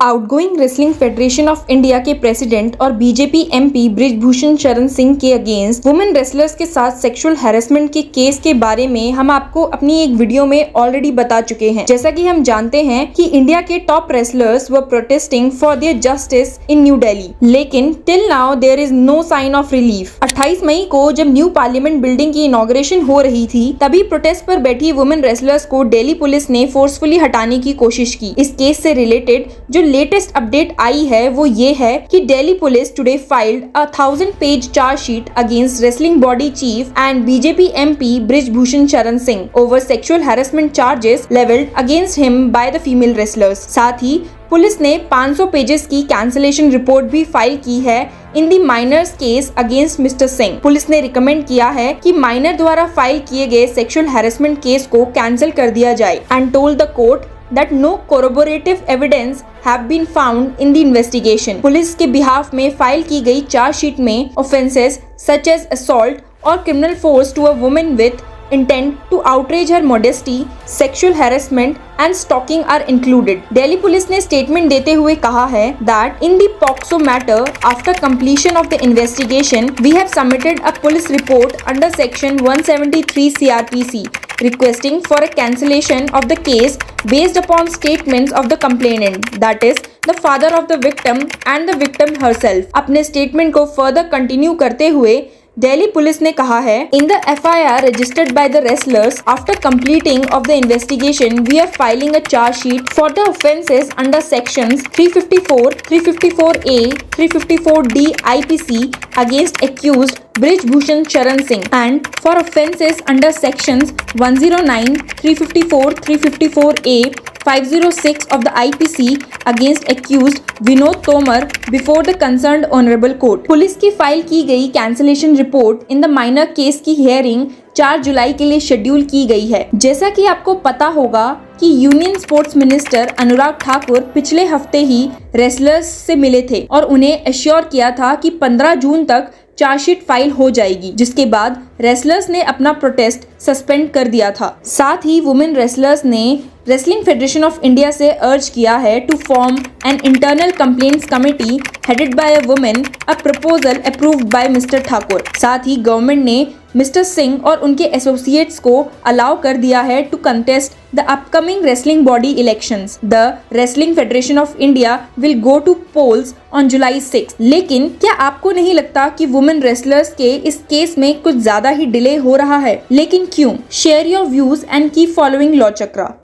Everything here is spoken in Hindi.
Outgoing wrestling federation of India के प्रेसिडेंट और बीजेपी एमपी बृजभूषण शरण सिंह के अगेंस्ट वुमेन रेसलर्स के साथ सेक्सुअल हैरेसमेंट के केस के बारे में हम आपको अपनी एक वीडियो में ऑलरेडी बता चुके हैं। जैसा कि हम जानते हैं कि इंडिया के top wrestlers were protesting for their justice in New Delhi, लेकिन till now there is no sign of relief. 28 मई को जब न्यू पार्लियामेंट बिल्डिंग की इनॉग्रेशन हो रही थी, तभी प्रोटेस्ट पर बैठी वुमेन रेसलर्स को दिल्ली पुलिस ने फोर्सफुली हटाने की कोशिश की। इस केस से रिलेटेड जो लेटेस्ट अपडेट आई है वो ये है कि Delhi police today filed a 1000-पेज chargesheet against wrestling body chief and BJP MP Brijbhushan Sharan Singh over sexual harassment charges levelled against him by the female wrestlers. साथ ही पुलिस ने 500 पेजेस की कैंसिलेशन रिपोर्ट भी फाइल की है in the minor's case against Mister Singh. Police ने रिकमेंड किया है कि माइनर द्वारा फाइल किए गए सेक्सुअल हैरेसमेंट केस को कैंसिल कर दिया जाए and told the court that no corroborative evidence have been found in the investigation. Police के बिहाफ में फाइल की गई चार्जशीट में offences such as assault or criminal force to a woman with intent to outrage her modesty, sexual harassment and stalking are included. Delhi police ने स्टेटमेंट देते हुए कहा है that in the POCSO matter, after completion of the investigation, we have submitted a police report under section 173 CRPC requesting for a cancellation of the case based upon statements of the complainant, that is the father of the victim and the victim herself. अपने स्टेटमेंट को फर्दर कंटिन्यू करते हुए दिल्ली पुलिस ने कहा है, in the FIR registered by the wrestlers after completing of the investigation, we are filing a charge sheet for the offences under sections 354, 354A, 354D IPC against accused Brijbhushan Sharan Singh and for offences under sections 109, 354, 354A, 506 of the IPC against accused Vinod Tomar before the concerned honourable court. Police की फाइल की गई cancellation report in the minor case की हियरिंग 4 जुलाई के लिए शेड्यूल की गई है। जैसा कि आपको पता होगा कि union sports minister Anurag Thakur पिछले हफ्ते ही रेसलर्स से मिले थे और उन्हें एश्योर किया था कि 15 जून तक चार्जशीट फाइल हो जाएगी, जिसके बाद रेसलर्स ने अपना प्रोटेस्ट सस्पेंड कर दिया था। साथ ही वुमेन रेसलर्स ने रेसलिंग फेडरेशन ऑफ इंडिया से अर्ज किया है to form an internal complaints committee headed by a women, a proposal approved by mister Thakur. साथ ही गवर्नमेंट ने मिस्टर सिंह और उनके एसोसिएट्स को अलाउ कर दिया है to contest the upcoming wrestling body elections. The wrestling federation of India will go to polls on July 6। लेकिन क्या आपको नहीं लगता कि वुमेन रेसलर्स के इस केस में कुछ ज्यादा ही डिले हो रहा है? लेकिन क्यों? Share your views and keep following law chakra.